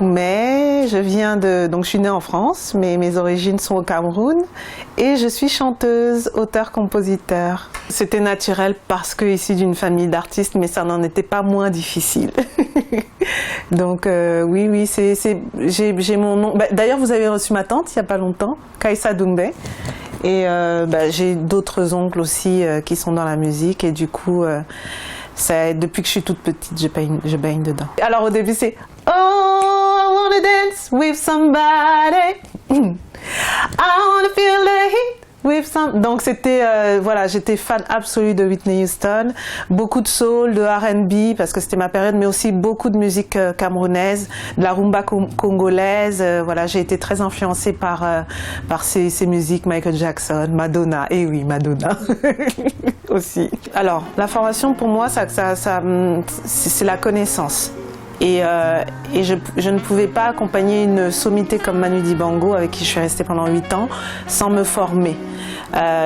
Koumé, donc je suis née en France, mais mes origines sont au Cameroun et je suis chanteuse, auteure-compositeur. C'était naturel parce que issue d'une famille d'artistes, mais ça n'en était pas moins difficile. Donc oui, j'ai mon nom. D'ailleurs, vous avez reçu ma tante il n'y a pas longtemps, Kaïssa Doumbé. Et j'ai d'autres oncles aussi qui sont dans la musique et du coup, depuis que je suis toute petite, je baigne dedans. Alors au début c'est Oh, I wanna dance with somebody, I wanna feel the heat with some... Donc c'était, voilà, j'étais fan absolue de Whitney Houston, beaucoup de soul, de R&B parce que c'était ma période, mais aussi beaucoup de musique camerounaise, de la rumba congolaise. Voilà, j'ai été très influencée par ces musiques, Michael Jackson, Madonna, et oui, Madonna aussi. Alors, la formation pour moi, c'est la connaissance. Et je ne pouvais pas accompagner une sommité comme Manu Dibango, avec qui je suis restée pendant 8 ans, sans me former.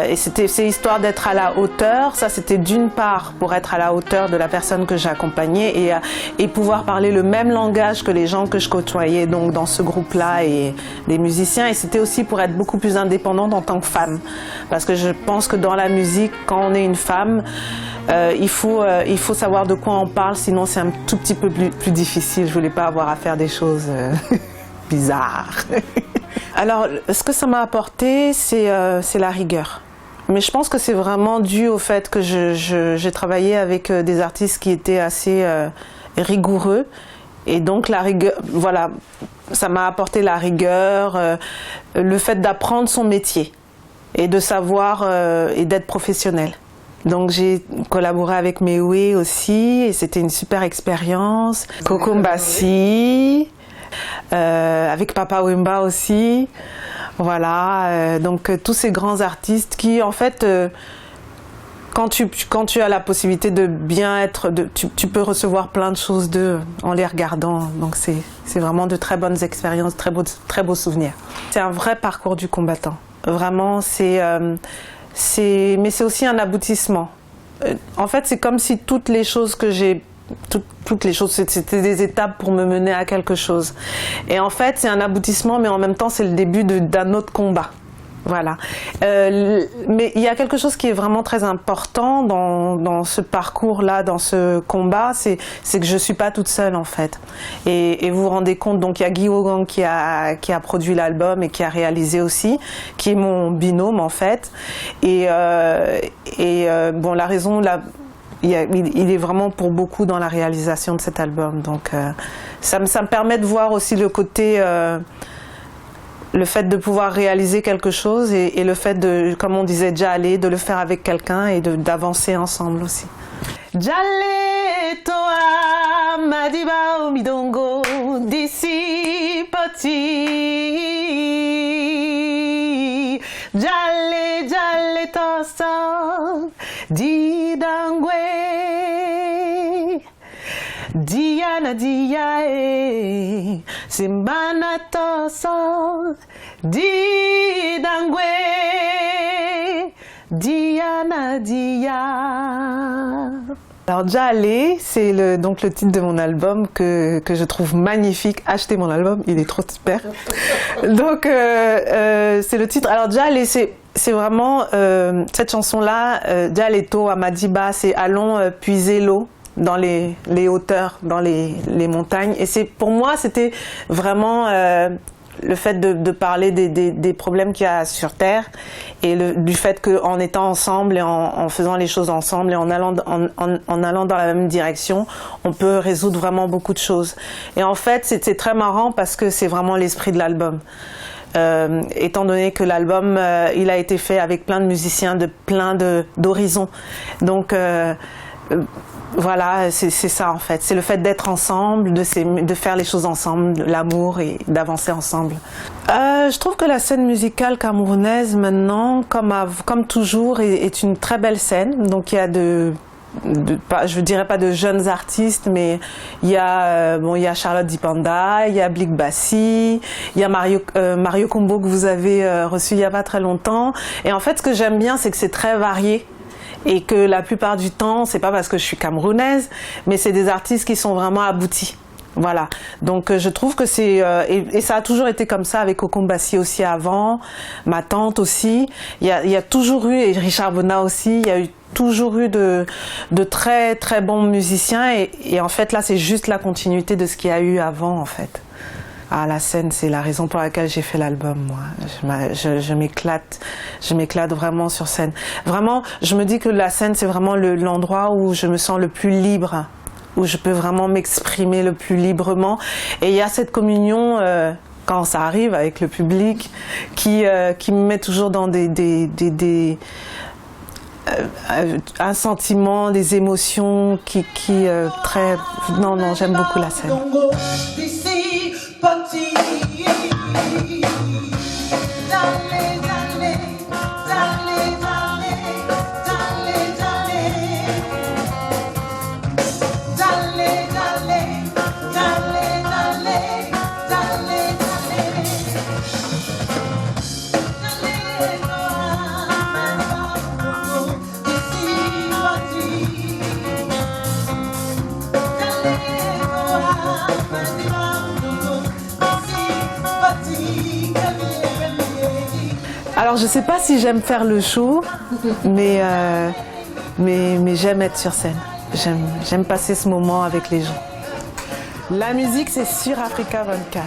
Et c'est histoire d'être à la hauteur. Ça, c'était d'une part pour être à la hauteur de la personne que j'accompagnais et pouvoir parler le même langage que les gens que je côtoyais donc dans ce groupe-là et les musiciens. Et c'était aussi pour être beaucoup plus indépendante en tant que femme. Parce que je pense que dans la musique, quand on est une femme, il faut savoir de quoi on parle, sinon c'est un tout petit peu plus difficile. Je voulais pas avoir à faire des choses bizarres. Alors, ce que ça m'a apporté, c'est la rigueur. Mais je pense que c'est vraiment dû au fait que j'ai travaillé avec des artistes qui étaient assez rigoureux. Et donc la rigueur, voilà, ça m'a apporté la rigueur, le fait d'apprendre son métier et de savoir et d'être professionnel. Donc j'ai collaboré avec Mewe aussi et c'était une super expérience. Coco Mbassi, avec Papa Wemba aussi. Voilà, donc tous ces grands artistes qui en fait, quand tu as la possibilité de bien être, tu peux recevoir plein de choses d'eux en les regardant. Donc c'est vraiment de très bonnes expériences, très beaux souvenirs. C'est un vrai parcours du combattant. Vraiment, mais c'est aussi un aboutissement. En fait, c'est comme si toutes les choses que j'ai, toutes les choses, c'était des étapes pour me mener à quelque chose. Et en fait, c'est un aboutissement, mais en même temps, c'est le début d'un autre combat. Voilà. Mais il y a quelque chose qui est vraiment très important dans ce parcours-là, dans ce combat, c'est que je suis pas toute seule en fait. Et vous vous rendez compte, donc il y a Guy Wogang qui a produit l'album et qui a réalisé aussi, qui est mon binôme en fait. Bon, la raison, il est vraiment pour beaucoup dans la réalisation de cet album. Donc ça me permet de voir aussi le côté... le fait de pouvoir réaliser quelque chose et le fait de, comme on disait, déjà aller, de le faire avec quelqu'un et d'avancer ensemble aussi. Jale toa madiba midongo d'ici petit. Jale tosa didangwe. Diana diae, simbana toso, didangwe, Diana dia. Alors Jale, c'est donc le titre de mon album que je trouve magnifique. Achetez mon album, il est trop super. Donc c'est le titre. Alors Jale, c'est vraiment cette chanson-là, Jale to Amadiba, c'est allons puiser l'eau dans les hauteurs, dans les montagnes. Et pour moi, c'était vraiment le fait de parler des problèmes qu'il y a sur Terre et du fait qu'en étant ensemble et en faisant les choses ensemble et en allant dans la même direction, on peut résoudre vraiment beaucoup de choses. Et en fait, c'est très marrant parce que c'est vraiment l'esprit de l'album. Étant donné que l'album, il a été fait avec plein de musiciens de plein d'horizons. Donc, voilà, c'est ça en fait. C'est le fait d'être ensemble, de faire les choses ensemble, l'amour et d'avancer ensemble. Je trouve que la scène musicale camerounaise maintenant, comme toujours, est une très belle scène. Donc il y a je dirais pas de jeunes artistes, mais il y a Charlotte Dipanda, il y a Blik Bassi, il y a Mario Combo que vous avez reçu il y a pas très longtemps. Et en fait, ce que j'aime bien, c'est que c'est très varié. Et que la plupart du temps, c'est pas parce que je suis camerounaise, mais c'est des artistes qui sont vraiment aboutis. Voilà, donc je trouve que c'est et ça a toujours été comme ça avec Cocon Bassi aussi avant, ma tante aussi. Il y a toujours eu, et Richard Bonnat aussi, il y a eu toujours eu de très très bons musiciens et en fait là c'est juste la continuité de ce qu'il y a eu avant en fait. Ah, la scène, c'est la raison pour laquelle j'ai fait l'album, moi. Je m'éclate vraiment sur scène. Vraiment, je me dis que la scène, c'est vraiment l'endroit où je me sens le plus libre, où je peux vraiment m'exprimer le plus librement. Et il y a cette communion, quand ça arrive avec le public, qui me met toujours dans un sentiment, des émotions très... Non, j'aime beaucoup la scène. Alors je sais pas si j'aime faire le show, mais j'aime être sur scène. J'aime passer ce moment avec les gens. La musique, c'est sur Africa 24.